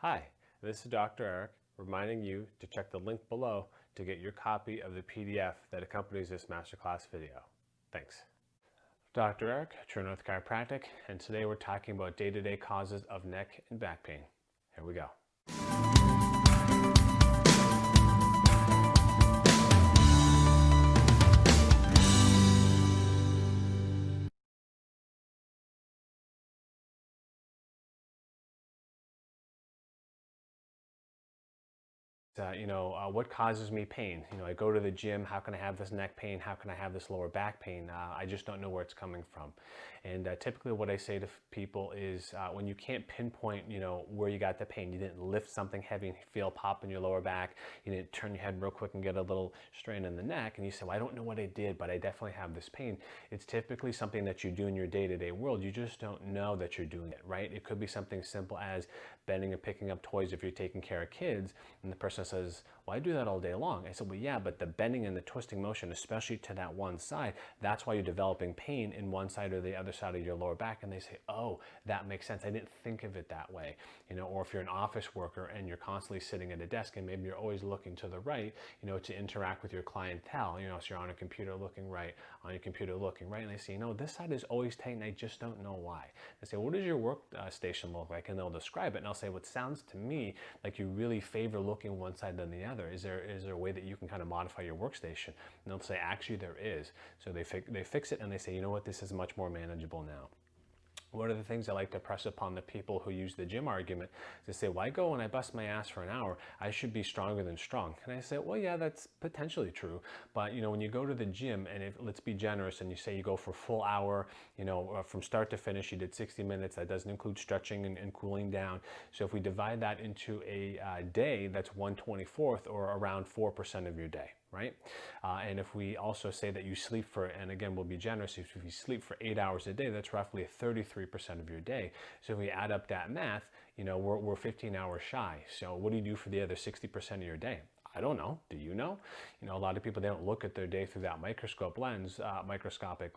Hi, this is Dr. Eric, reminding you to check the link below to get your copy of the PDF that accompanies this Masterclass video. Thanks. Dr. Eric, True North Chiropractic, and today we're talking about day-to-day causes of neck and back pain. Here we go. What causes me pain? I go to the gym. How can I have this neck pain? How can I have this lower back pain? I just don't know where it's coming from. And typically what I say to people is when you can't pinpoint, where you got the pain, you didn't lift something heavy and feel a pop in your lower back, you didn't turn your head real quick and get a little strain in the neck, and you say, well, I don't know what I did, but I definitely have this pain. It's typically something that you do in your day-to-day world. You just don't know that you're doing it, right? It could be something simple as bending and picking up toys if you're taking care of kids, and the person says, well, I do that all day long. I said, well, yeah, but the bending and the twisting motion, especially to that one side, that's why you're developing pain in one side or the other side of your lower back. And they say, oh, that makes sense. I didn't think of it that way. Or if you're an office worker and you're constantly sitting at a desk and maybe you're always looking to the right, to interact with your clientele, so you're on a computer looking right, on your computer looking right, and they say, this side is always tight and I just don't know why. They say, what does your work station look like? And they'll describe it, and I'll say, what sounds to me like you really favor looking one side than the other. Is there a way that you can kind of modify your workstation? And they'll say, actually there is. So they fix it and they say, you know what, this is much more manageable now. One of the things I like to press upon the people who use the gym argument is to say, well, I go and I bust my ass for an hour, I should be stronger than strong. And I say, well, yeah, that's potentially true. But when you go to the gym, and let's be generous, and you say you go for a full hour, from start to finish, you did 60 minutes, that doesn't include stretching and cooling down. So if we divide that into a day, that's 1/24 or around 4% of your day. Right? And if we also say that you sleep for, and again, we'll be generous, if you sleep for 8 hours a day, that's roughly 33% of your day. So if we add up that math, we're 15 hours shy. So what do you do for the other 60% of your day? I don't know. Do you know? A lot of people, they don't look at their day through that microscopic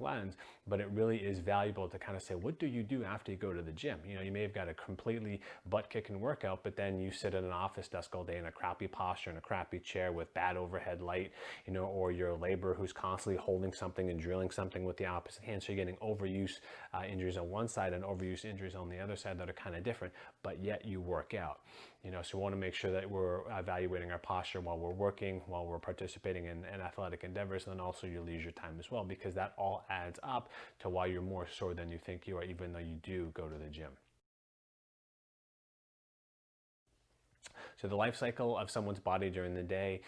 lens, but it really is valuable to kind of say, what do you do after you go to the gym? You may have got a completely butt-kicking workout, but then you sit at an office desk all day in a crappy posture, in a crappy chair with bad overhead light, or you're a laborer who's constantly holding something and drilling something with the opposite hand. So you're getting overuse injuries on one side and overuse injuries on the other side that are kind of different, but yet you work out. So we want to make sure that we're evaluating our posture while we're working, while we're participating in athletic endeavors, and then also your leisure time as well, because that all adds up to why you're more sore than you think you are, even though you do go to the gym. So the life cycle of someone's body during the day,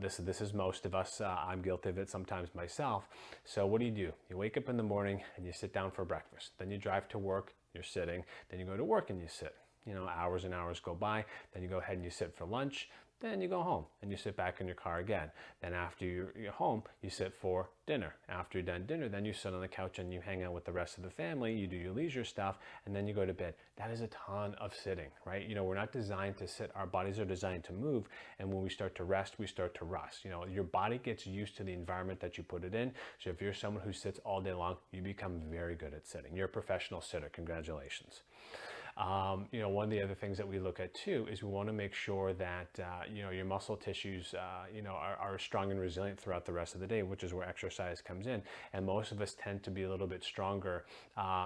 this is most of us. I'm guilty of it sometimes myself. So what do? You wake up in the morning and you sit down for breakfast. Then you drive to work, you're sitting. Then you go to work and you sit. Hours and hours go by. Then you go ahead and you sit for lunch. Then you go home and you sit back in your car again. Then after you're home, you sit for dinner. After you're done dinner, then you sit on the couch and you hang out with the rest of the family. You do your leisure stuff, and then you go to bed. That is a ton of sitting, right? We're not designed to sit. Our bodies are designed to move, and when we start to rest, we start to rust. Your body gets used to the environment that you put it in. So if you're someone who sits all day long, you become very good at sitting. You're a professional sitter. Congratulations. One of the other things that we look at too is we want to make sure that your muscle tissues are strong and resilient throughout the rest of the day, which is where exercise comes in. And most of us tend to be a little bit stronger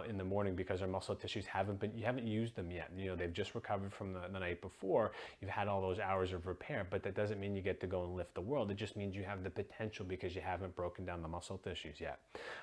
in the morning because our muscle tissues you haven't used them yet. They've just recovered from the night before. You've had all those hours of repair, but that doesn't mean you get to go and lift the world. It just means you have the potential because you haven't broken down the muscle tissues yet.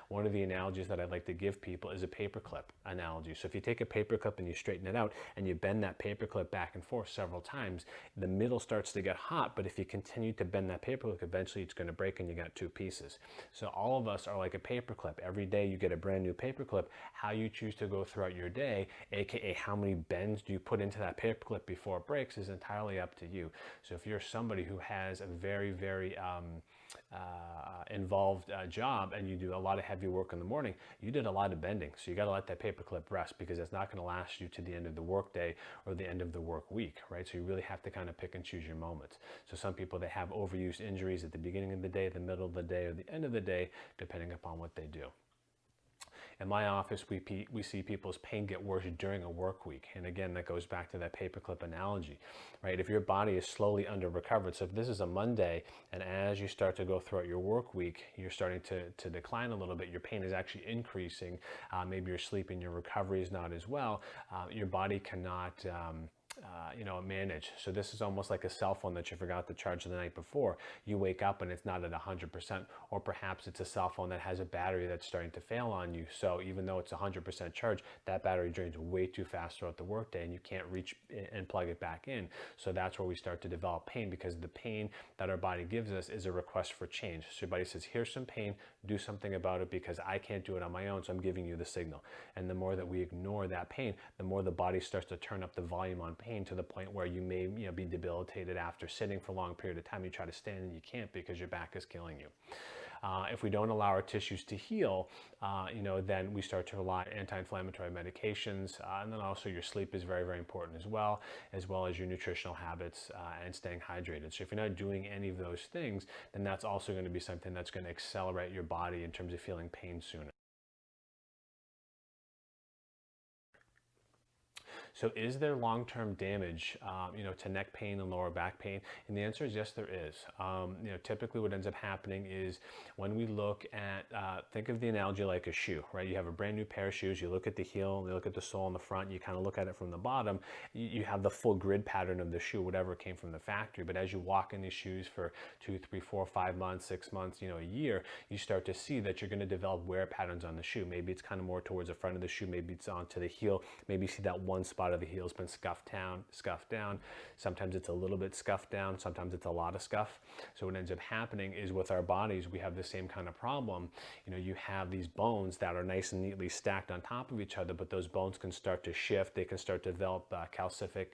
One of the analogies that I'd like to give people is a paperclip analogy. So if you take a paperclip and you straighten it out and you bend that paperclip back and forth several times, the middle starts to get hot, but if you continue to bend that paperclip, eventually it's going to break and you got two pieces. So all of us are like a paperclip. Every day you get a brand new paperclip. How you choose to go throughout your day, aka how many bends do you put into that paperclip before it breaks, is entirely up to you. So if you're somebody who has a very, very involved job and you do a lot of heavy work in the morning, you did a lot of bending. So you got to let that paperclip rest because it's not going to last you to the end of the work day or the end of the work week, right? So you really have to kind of pick and choose your moments. So some people, they have overuse injuries at the beginning of the day, the middle of the day, or the end of the day, depending upon what they do. In my office, we see people's pain get worse during a work week. And again, that goes back to that paperclip analogy, right? If your body is slowly under recovered, so if this is a Monday, and as you start to go throughout your work week, you're starting to decline a little bit, your pain is actually increasing, maybe your sleep and your recovery is not as well, your body cannot manage. So this is almost like a cell phone that you forgot to charge the night before. You wake up and it's not at 100%, or perhaps it's a cell phone that has a battery that's starting to fail on you. So even though it's 100% charge, that battery drains way too fast throughout the workday and you can't reach and plug it back in. So that's where we start to develop pain, because the pain that our body gives us is a request for change. So your body says, here's some pain, do something about it because I can't do it on my own, so I'm giving you the signal. And the more that we ignore that pain, the more the body starts to turn up the volume on pain, to the point where you may be debilitated after sitting for a long period of time. You try to stand and you can't because your back is killing you. If we don't allow our tissues to heal, then we start to rely on anti-inflammatory medications, and then also your sleep is very, very important as well as your nutritional habits and staying hydrated. So if you're not doing any of those things, then that's also going to be something that's going to accelerate your body in terms of feeling pain sooner. So is there long-term damage, to neck pain and lower back pain? And the answer is yes, there is. Typically what ends up happening is when we look at, think of the analogy like a shoe, right? You have a brand new pair of shoes, you look at the heel, you look at the sole in the front, you kind of look at it from the bottom, you have the full grid pattern of the shoe, whatever came from the factory. But as you walk in these shoes for 2, 3, 4, 5 months, 6 months, a year, you start to see that you're going to develop wear patterns on the shoe. Maybe it's kind of more towards the front of the shoe, maybe it's onto the heel, maybe you see that one spot of the heel's been scuffed down. Sometimes it's a little bit scuffed down, sometimes it's a lot of scuff. So what ends up happening is with our bodies, we have the same kind of problem. You have these bones that are nice and neatly stacked on top of each other, but those bones can start to shift. They can start to develop calcific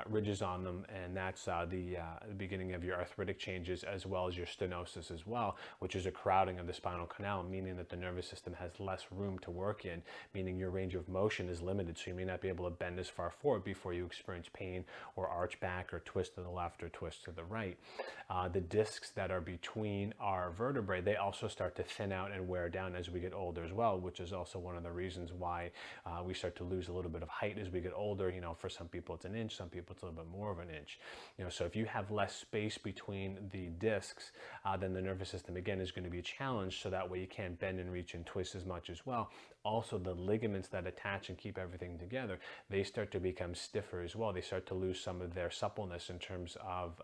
ridges on them, and that's the beginning of your arthritic changes, as well as your stenosis as well, which is a crowding of the spinal canal, meaning that the nervous system has less room to work in, meaning your range of motion is limited, so you may not be able to bend as far forward before you experience pain or arch back or twist to the left or twist to the right. The discs that are between our vertebrae, they also start to thin out and wear down as we get older as well, which is also one of the reasons why we start to lose a little bit of height as we get older. For some people it's an inch, some people it's a little bit more of an inch. So if you have less space between the discs, then the nervous system again is going to be challenged, so that way you can't bend and reach and twist as much as well. Also, the ligaments that attach and keep everything together, they start to become stiffer as well. They start to lose some of their suppleness in terms of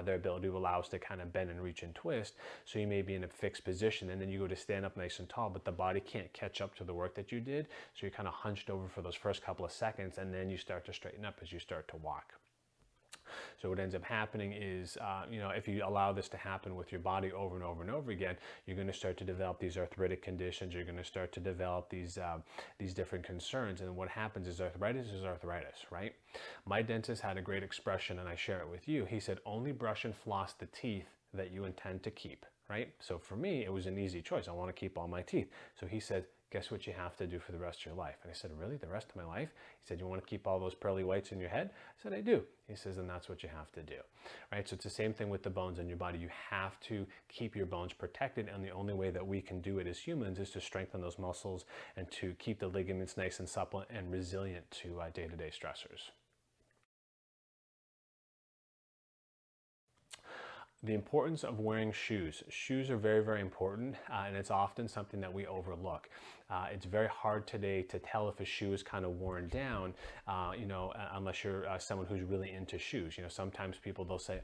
their ability to allow us to kind of bend and reach and twist. So you may be in a fixed position, and then you go to stand up nice and tall, but the body can't catch up to the work that you did. So you're kind of hunched over for those first couple of seconds, and then you start to straighten up as you start to walk. So what ends up happening is, if you allow this to happen with your body over and over and over again, you're going to start to develop these arthritic conditions. You're going to start to develop these different concerns. And what happens is arthritis, right? My dentist had a great expression, and I share it with you. He said, only brush and floss the teeth that you intend to keep, right? So for me, it was an easy choice. I want to keep all my teeth. So he said, guess what you have to do for the rest of your life? And I said, really, the rest of my life? He said, you want to keep all those pearly whites in your head? I said, I do. He says, and that's what you have to do, right? So it's the same thing with the bones in your body. You have to keep your bones protected, and the only way that we can do it as humans is to strengthen those muscles and to keep the ligaments nice and supple and resilient to day-to-day stressors. The importance of wearing shoes. Shoes are very, very important, and it's often something that we overlook. It's very hard today to tell if a shoe is kind of worn down, unless you're someone who's really into shoes. Sometimes people, they'll say,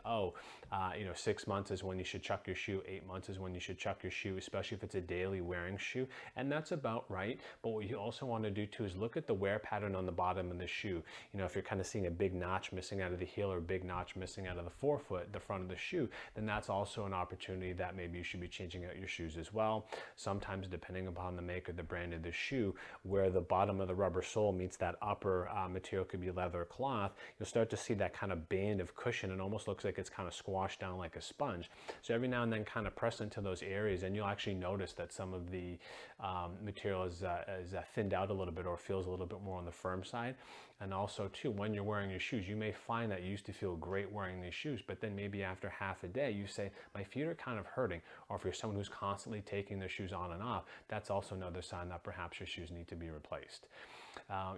6 months is when you should chuck your shoe, 8 months is when you should chuck your shoe, especially if it's a daily wearing shoe. And that's about right. But what you also want to do too is look at the wear pattern on the bottom of the shoe. If you're kind of seeing a big notch missing out of the heel or a big notch missing out of the forefoot, the front of the shoe, then that's also an opportunity that maybe you should be changing out your shoes as well. Sometimes, depending upon the make or the brand of the shoe, where the bottom of the rubber sole meets that upper material, could be leather or cloth, you'll start to see that kind of band of cushion. It almost looks like it's kind of squashed down like a sponge. So every now and then kind of press into those areas, and you'll actually notice that some of the material is thinned out a little bit, or feels a little bit more on the firm side. And also too, when you're wearing your shoes, you may find that you used to feel great wearing these shoes, but then maybe after half a day you say, my feet are kind of hurting. Or if you're someone who's constantly taking their shoes on and off, that's also another sign that perhaps your shoes need to be replaced.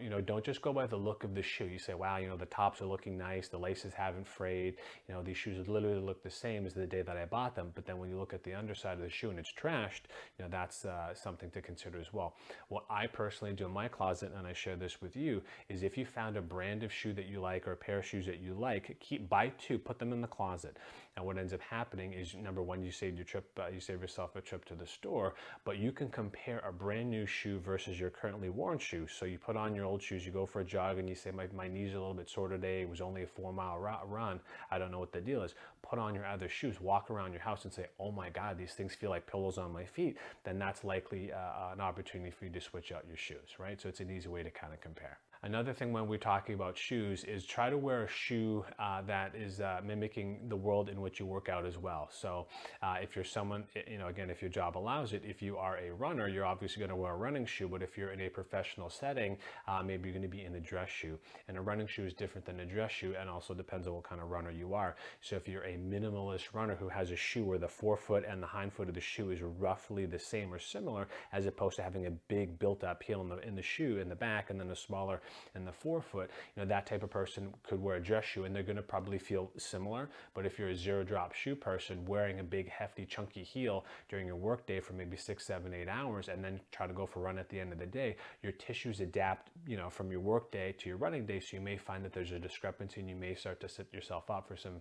You know, don't just go by the look of the shoe. You say, wow, you know, the tops are looking nice, the laces haven't frayed, you know, these shoes literally look the same as the day that I bought them. But then when you look at the underside of the shoe and it's trashed, you know, that's something to consider as well. What I personally do in my closet, and I share this with you, is if you found a brand of shoe that you like, or a pair of shoes that you like, buy two, put them in the closet. And what ends up happening is, number one, you save yourself a trip to the store, but you can compare a brand new shoe versus your currently worn shoe. So you put on your old shoes, you go for a jog, and you say, my knees are a little bit sore today, it was only a 4-mile run, I don't know what the deal is. Put on your other shoes, walk around your house and say, oh my God, these things feel like pillows on my feet. Then that's likely an opportunity for you to switch out your shoes, right? So it's an easy way to kind of compare. Another thing when we're talking about shoes is try to wear a shoe that is mimicking the world in which you work out as well. So if you're someone, you know, again, if your job allows it, if you are a runner, you're obviously going to wear a running shoe. But if you're in a professional setting, maybe you're going to be in a dress shoe. And a running shoe is different than a dress shoe, and also depends on what kind of runner you are. So if you're a minimalist runner who has a shoe where the forefoot and the hind foot of the shoe is roughly the same or similar, as opposed to having a big built-up heel in the shoe in the back, and then a smaller in the forefoot, you know, that type of person could wear a dress shoe and they're going to probably feel similar. But if you're a zero drop shoe person wearing a big hefty chunky heel during your work day for maybe 6, 7, 8 hours, and then try to go for a run at the end of the day, your tissues adapt, you know, from your work day to your running day. So you may find that there's a discrepancy, and you may start to set yourself up for some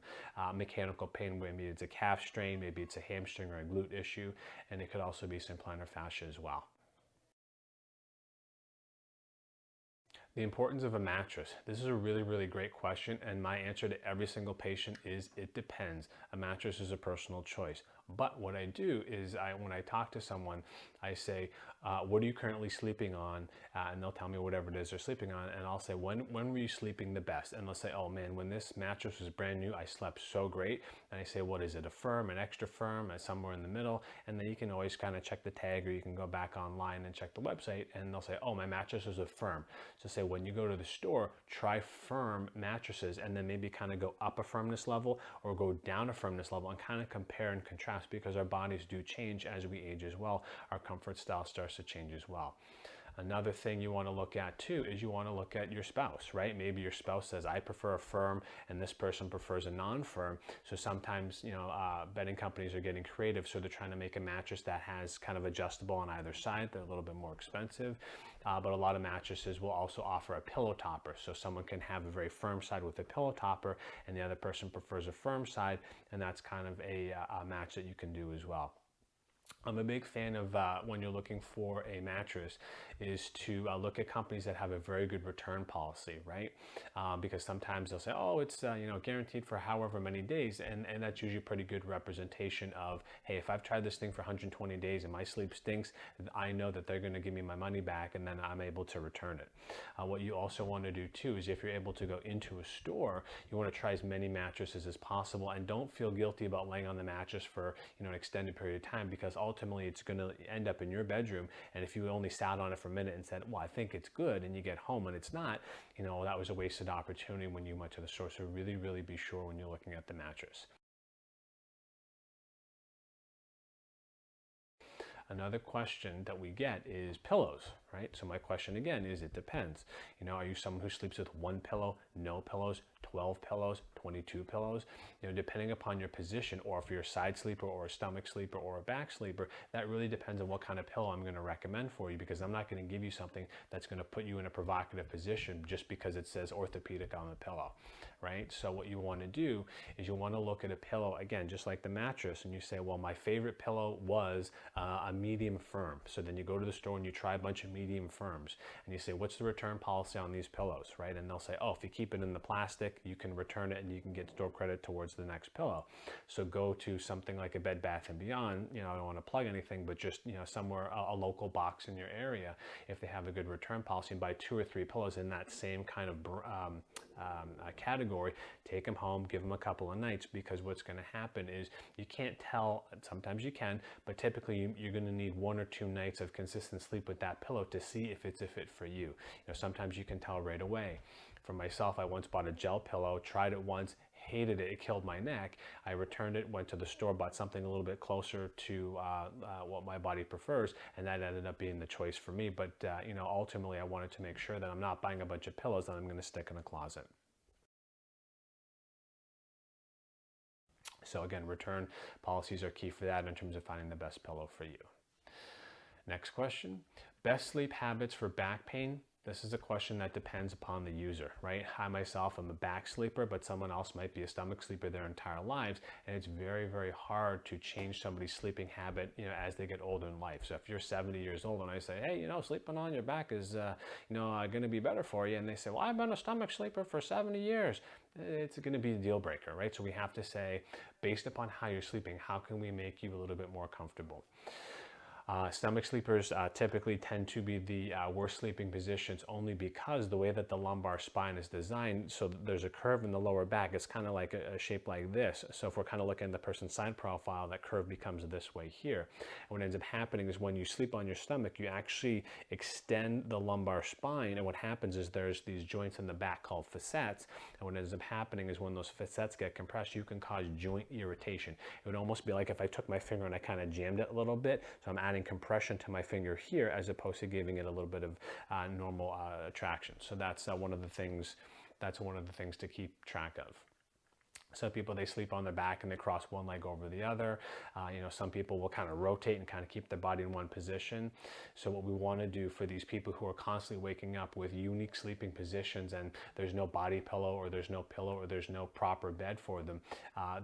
mechanical pain, where maybe it's a calf strain, maybe it's a hamstring or a glute issue, and it could also be some plantar fascia as well. The importance of a mattress. This is a really, really great question, and my answer to every single patient is it depends. A mattress is a personal choice. But what I do is when I talk to someone, I say, what are you currently sleeping on? And they'll tell me whatever it is they're sleeping on. And I'll say, when were you sleeping the best? And they'll say, oh man, when this mattress was brand new, I slept so great. And I say, what is it? A firm, an extra firm, somewhere in the middle? And then you can always kind of check the tag, or you can go back online and check the website, and they'll say, oh, my mattress is a firm. So say when you go to the store, try firm mattresses, and then maybe kind of go up a firmness level or go down a firmness level, and kind of compare and contrast, because our bodies do change as we age as well. Our comfort style starts to change as well. Another thing you want to look at too is you want to look at your spouse, right? Maybe your spouse says, I prefer a firm, and this person prefers a non-firm. So sometimes, you know, bedding companies are getting creative. So they're trying to make a mattress that has kind of adjustable on either side. They're a little bit more expensive. But a lot of mattresses will also offer a pillow topper. So someone can have a very firm side with a pillow topper, and the other person prefers a firm side. And that's kind of a match that you can do as well. I'm a big fan of when you're looking for a mattress is to look at companies that have a very good return policy, right? Because sometimes they'll say, oh, it's you know, guaranteed for however many days, and that's usually a pretty good representation of, hey, if I've tried this thing for 120 days and my sleep stinks, I know that they're going to give me my money back, and then I'm able to return it. What you also want to do too is, if you're able to go into a store, you want to try as many mattresses as possible, and don't feel guilty about laying on the mattress for, you know, an extended period of time, because ultimately it's going to end up in your bedroom. And if you only sat on it for a minute and said, well, I think it's good, and you get home and it's not, you know, that was a wasted opportunity when you went to the store. So really, really be sure when you're looking at the mattress. Another question that we get is pillows, right? So my question again is, it depends. You know, are you someone who sleeps with 1 pillow, no pillows, 12 pillows, 22 pillows? You know, depending upon your position, or if you're a side sleeper or a stomach sleeper or a back sleeper, that really depends on what kind of pillow I'm going to recommend for you, because I'm not going to give you something that's going to put you in a provocative position just because it says orthopedic on the pillow, right? So what you want to do is you want to look at a pillow, again, just like the mattress, and you say, well, my favorite pillow was a medium firm. So then you go to the store and you try a bunch of medium medium firms. And you say, what's the return policy on these pillows, right? And they'll say, oh, if you keep it in the plastic, you can return it and you can get store credit towards the next pillow. So go to something like a Bed Bath & Beyond, you know, I don't want to plug anything, but just, you know, somewhere, a local box in your area, if they have a good return policy, and buy 2 or 3 pillows in that same kind of category, take them home, give them a couple of nights, because what's going to happen is you can't tell, sometimes you can, but typically you're going to need 1 or 2 nights of consistent sleep with that pillow to see if it's a fit for you. You know, sometimes you can tell right away. For myself, I once bought a gel pillow, tried it once, hated it, it killed my neck. I returned it, went to the store, bought something a little bit closer to what my body prefers, and that ended up being the choice for me. But you know, ultimately I wanted to make sure that I'm not buying a bunch of pillows that I'm going to stick in a closet. So again, return policies are key for that in terms of finding the best pillow for you. Next question, best sleep habits for back pain. This is a question that depends upon the user, right? I myself am a back sleeper, but someone else might be a stomach sleeper their entire lives, and it's very, very hard to change somebody's sleeping habit, you know, as they get older in life. So if you're 70 years old and I say, hey, you know, sleeping on your back is, you know, going to be better for you, and they say, well, I've been a stomach sleeper for 70 years, it's going to be a deal breaker, right? So we have to say, based upon how you're sleeping, how can we make you a little bit more comfortable? Stomach sleepers typically tend to be the worst sleeping positions, only because the way that the lumbar spine is designed, so there's a curve in the lower back. It's kind of like a shape like this. So if we're kind of looking at the person's side profile, that curve becomes this way here. And what ends up happening is when you sleep on your stomach, you actually extend the lumbar spine, and what happens is there's these joints in the back called facets, and what ends up happening is when those facets get compressed, you can cause joint irritation. It would almost be like if I took my finger and I kind of jammed it a little bit, so I'm adding compression to my finger here as opposed to giving it a little bit of normal traction. So that's one of the things. That's one of the things to keep track of. Some people, they sleep on their back and they cross one leg over the other. You know, some people will kind of rotate and kind of keep their body in one position. So what we want to do for these people who are constantly waking up with unique sleeping positions and there's no body pillow or there's no pillow or there's no proper bed for them,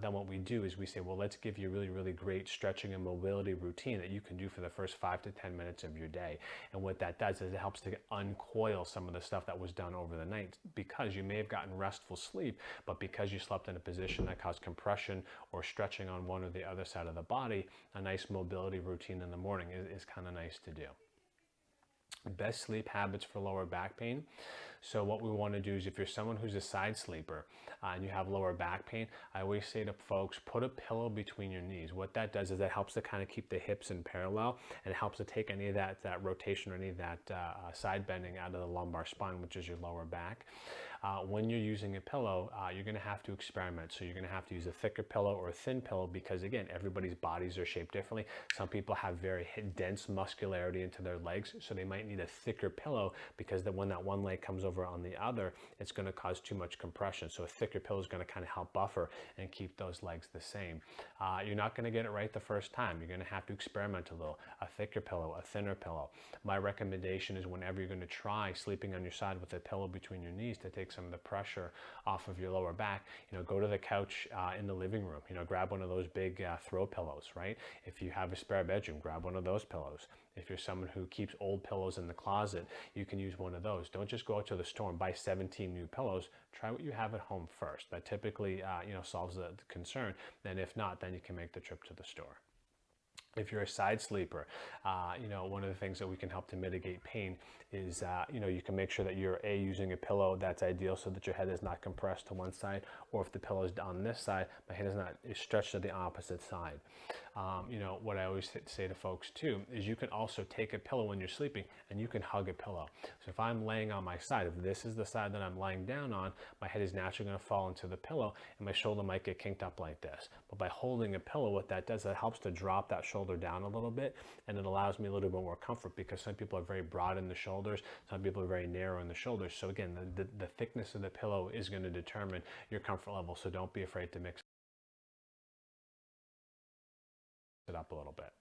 then what we do is we say, well, let's give you a really, really great stretching and mobility routine that you can do for the first 5 to 10 minutes of your day. And what that does is it helps to uncoil some of the stuff that was done over the night, because you may have gotten restful sleep, but because you slept in a position that caused compression or stretching on one or the other side of the body, a nice mobility routine in the morning is kind of nice to do. Best sleep habits for lower back pain. So what we want to do is, if you're someone who's a side sleeper and you have lower back pain, I always say to folks, put a pillow between your knees. What that does is that helps to kind of keep the hips in parallel, and it helps to take any of that rotation or any of that side bending out of the lumbar spine, which is your lower back. When you're using a pillow, you're going to have to experiment. So you're going to have to use a thicker pillow or a thin pillow, because again, everybody's bodies are shaped differently. Some people have very dense muscularity into their legs, so they might need a thicker pillow, because when that one leg comes over on the other, it's going to cause too much compression. So a thicker pillow is going to kind of help buffer and keep those legs the same. You're not going to get it right the first time. You're going to have to experiment a little. A thicker pillow, a thinner pillow. My recommendation is, whenever you're going to try sleeping on your side with a pillow between your knees to take some of the pressure off of your lower back, you know, go to the couch in the living room, you know, grab one of those big throw pillows, right? If you have a spare bedroom, grab one of those pillows. If you're someone who keeps old pillows in the closet, you can use one of those. Don't just go out to the store and buy 17 new pillows. Try what you have at home first. That typically, you know, solves the concern. And if not, then you can make the trip to the store. If you're a side sleeper, you know, one of the things that we can help to mitigate pain is, you know, you can make sure that you're using a pillow that's ideal so that your head is not compressed to one side, or if the pillow is on this side, my head is stretched to the opposite side. You know, what I always say to folks too is, you can also take a pillow when you're sleeping and you can hug a pillow. So if I'm laying on my side, if this is the side that I'm lying down on, my head is naturally going to fall into the pillow and my shoulder might get kinked up like this. But by holding a pillow, what that does, that helps to drop that shoulder down a little bit, and it allows me a little bit more comfort, because some people are very broad in the shoulders, some people are very narrow in the shoulders. So again, the thickness of the pillow is going to determine your comfort level, so don't be afraid to mix it up a little bit.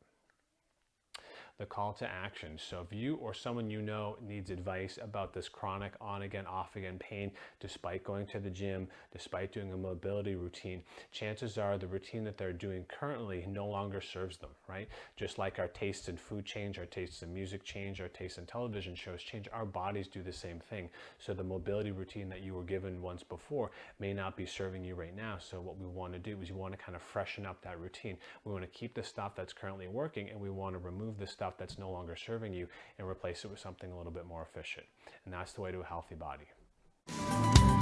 the call to action. So if you or someone you know needs advice about this chronic on again, off again pain, despite going to the gym, despite doing a mobility routine, chances are the routine that they're doing currently no longer serves them, right? Just like our tastes in food change, our tastes in music change, our tastes in television shows change, our bodies do the same thing. So the mobility routine that you were given once before may not be serving you right now. So what we want to do is you want to kind of freshen up that routine. We want to keep the stuff that's currently working, and we want to remove the stuff that's no longer serving you and replace it with something a little bit more efficient. And that's the way to a healthy body.